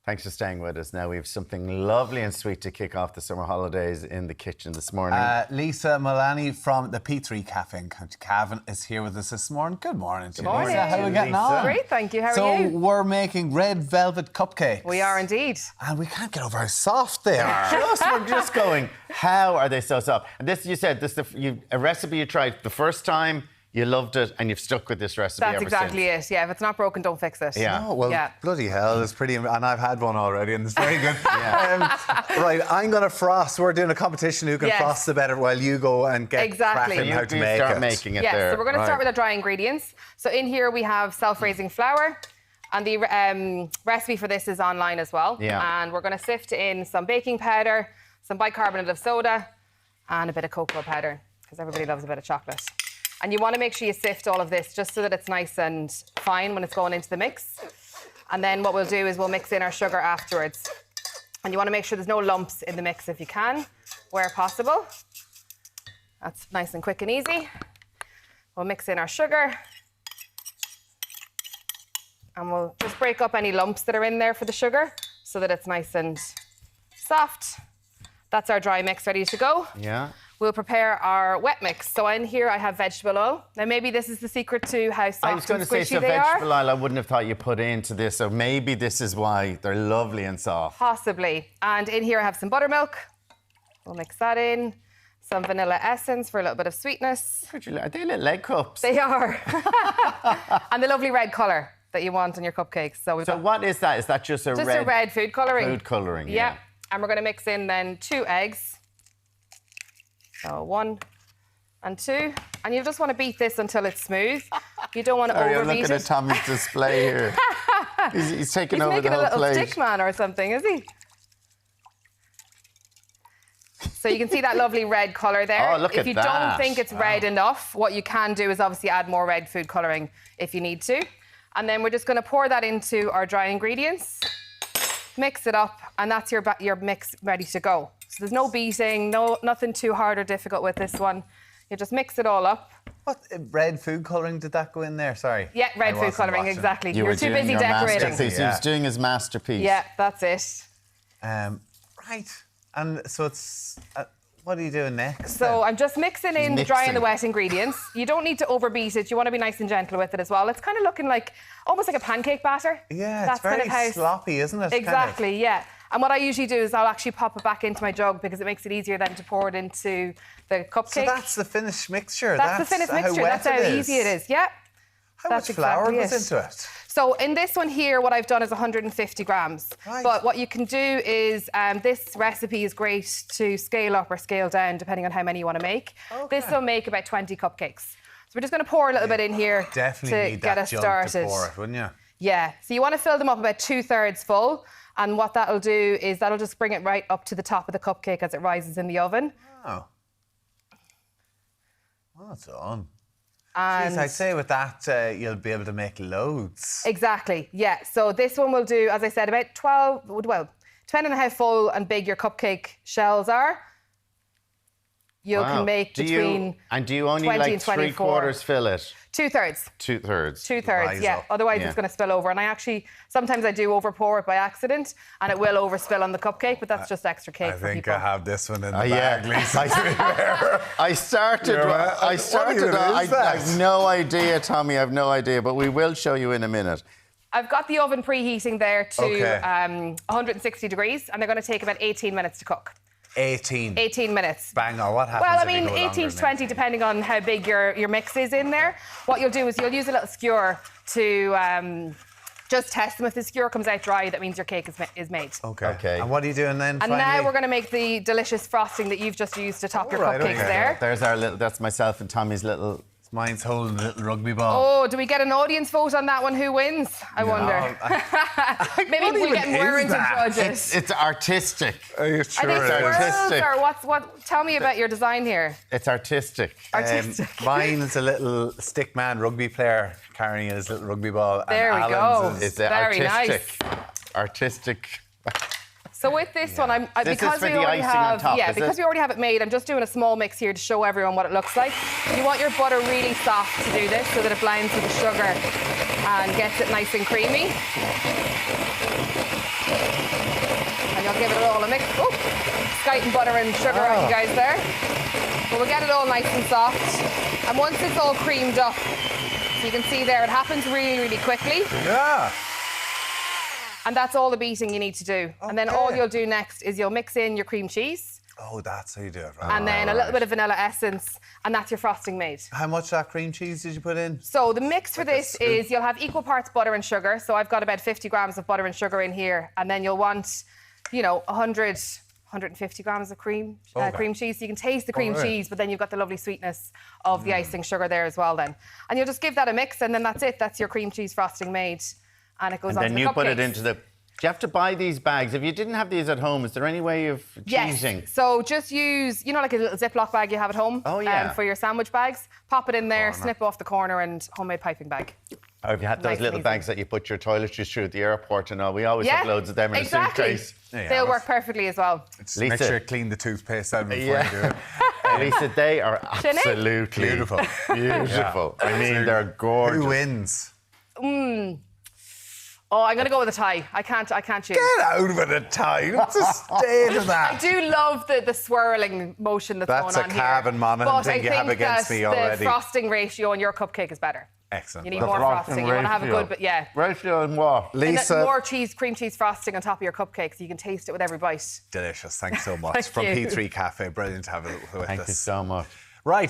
Thanks for staying with us. Now we have something lovely and sweet to kick off the summer holidays in the kitchen this morning. Lisa Mullaney from the P3 Cafe in County Cavan is here with us this morning. Good morning to you, morning. Lisa. How are we getting on? Great, thank you. How are So you? we're making red velvet cupcakes. We are indeed. And we can't get over how soft they are. We're just going, how are they so soft? And this, you said, a recipe you tried the first time, you loved it, and you've stuck with this recipe That's ever exactly since. it. Yeah, if it's not broken, don't fix it. Yeah. Oh, well, Yeah. bloody hell, it's pretty... And I've had one already, and it's very good. Right, I'm going to frost. We're doing a competition who can frost the better while you go and get cracking how to make start it. making it Yes, there. so we're going to start with our dry ingredients. So in here we have self-raising flour, and the recipe for this is online as well. Yeah. And we're going to sift in some baking powder, some bicarbonate of soda, and a bit of cocoa powder, because everybody loves a bit of chocolate. And you want to make sure you sift all of this just so that it's nice and fine when it's going into the mix. And then what we'll do is we'll mix in our sugar afterwards. And you want to make sure there's no lumps in the mix if you can, where possible. That's nice and quick and easy. We'll mix in our sugar. And we'll just break up any lumps that are in there for the sugar so that it's nice and soft. That's our dry mix ready to go. Yeah. We'll prepare our wet mix. So in here I have vegetable oil. Now maybe this is the secret to how soft I was going and to say, squishy so they vegetable are. oil I wouldn't have thought you put into this, so maybe this is why they're lovely and soft. Possibly. And in here I have some buttermilk. We'll mix that in. Some vanilla essence for a little bit of sweetness. Are they little egg cups? They are. And the lovely red colour that you want on your cupcakes. So what is that? Is that just a red food colouring? Food colouring, yeah. And we're going to mix in then 2 eggs. So 1 and 2. And you just want to beat this until it's smooth. You don't want to Sorry, overbeat I'm looking it. at Tommy's display here. He's taking over the He's whole making a little plate. stick man or something, is he? So you can see that lovely red colour there. Oh, look if at you that. don't think it's red enough, what you can do is obviously add more red food colouring if you need to. And then we're just going to pour that into our dry ingredients, mix it up, and that's your mix ready to go. So there's no beating, nothing too hard or difficult with this one. You just mix it all up. What red food colouring did that go in there? Sorry. Yeah, red I food wasn't colouring, watching. exactly. You were You're too doing busy your decorating. masterpiece. He was doing his masterpiece. Yeah, that's it. Right. And so it's... what are you doing next? So I'm just mixing in the dry and the mixing. wet ingredients. You don't need to overbeat it. You want to be nice and gentle with it as well. It's kind of looking like, almost like a pancake batter. Yeah, That's it's very kind of how sloppy, isn't it? Exactly, yeah. And what I usually do is I'll actually pop it back into my jug because it makes it easier then to pour it into the cupcake. So that's the finished mixture. That's the finished mixture. Wet That's how easy it is. Yeah. How That's much flour exactly goes into it? So in this one here, what I've done is 150 grams. Right. But what you can do is, this recipe is great to scale up or scale down depending on how many you want to make. Okay. This will make about 20 cupcakes. So we're just going to pour a little bit in here Definitely to need get that us jug started. to pour it, wouldn't you? Yeah. So you want to fill them up about 2/3 full. And what that'll do is that'll just bring it right up to the top of the cupcake as it rises in the oven. Oh. Well done. And Jeez, I'd say with that, you'll be able to make loads. exactly, yeah. So this one will do, as I said, about depending on how full and big your cupcake shells are, you can make between do you only 20 like and 24. 3/4 fill it? 2/3. 2/3. 2/3, Rise yeah. up. Otherwise, Yeah. it's going to spill over. And I actually, sometimes I do over pour it by accident, and it will overspill on the cupcake, but that's just extra cake I for think people. I have this one in the Yeah. bag, Lisa. I started. What even I is that? have no idea, Tommy. I have no idea, but we will show you in a minute. I've got the oven preheating there to Okay. 160 degrees, and they're going to take about 18 minutes to cook. 18. 18 minutes. Bang on. What happens Well, I if you mean, go longer 18 to than 20, depending on how big your mix is in there. What you'll do is you'll use a little skewer to just test them. If the skewer comes out dry, that means your cake is made. Okay. And what are you doing then? And now we're going to make the delicious frosting that you've just used to top your right, cupcakes okay. there. There's our little. That's myself and Tommy's little. Mine's holding a little rugby ball. Oh, do we get an audience vote on that one? Who wins? I wonder. Maybe we get Warren to judge it. It's artistic. Are you Are sure? they swirls artistic. or what? Tell me about your design here. It's artistic. Artistic. Mine is a little stick man rugby player carrying his little rugby ball. There and we Alan's go. is- It's Very artistic. Artistic. So with this one, This is because for we the already icing on have, top, is because it? we already have it made, I'm just doing a small mix here to show everyone what it looks like. You want your butter really soft to do this, so that it blinds with the sugar and gets it nice and creamy. biting butter and sugar on you guys there. But we'll get it all nice and soft. And once it's all creamed up, so you can see there, it happens really, really quickly. Yeah. And that's all the beating you need to do. Okay. And then all you'll do next is you'll mix in your cream cheese. Oh, that's how you do it, right? And then a little bit of vanilla essence, and that's your frosting made. How much of that cream cheese did you put in? So the mix for this is you'll have equal parts butter and sugar. So I've got about 50 grams of butter and sugar in here. And then you'll want, 150 grams of cream cheese. So you can taste the cream cheese, but then you've got the lovely sweetness of the icing sugar there as well then. And you'll just give that a mix, and then that's it. That's your cream cheese frosting made. And it goes on to the cupcakes. And then you put it into the... Do you have to buy these bags? If you didn't have these at home, is there any way of cheesing? Yes. So just use, like a little Ziploc bag you have at home for your sandwich bags. Pop it in there, snip off the corner, and homemade piping bag. Or if you had those little bags that you put your toiletries through at the airport and all, we always have loads of them in a suitcase. They'll work perfectly as well. Lisa, make sure you clean the toothpaste out before you do it. Lisa, they are absolutely beautiful. Beautiful. I mean, they're gorgeous. Who wins? Oh, I'm going to go with a tie. I can't choose. Get out of it, a tie. What's the state of that? I do love the swirling motion that's going on here. That's a Cavan Monaghan thing you have against me already. The frosting ratio on your cupcake is better. Excellent. You need more frosting. You want to have a good, Ratio and what? Lisa. More cream cheese frosting on top of your cupcake so you can taste it with every bite. Delicious. Thanks so much. From P3 Cafe. Brilliant to have it with us. Thank you so much. Right.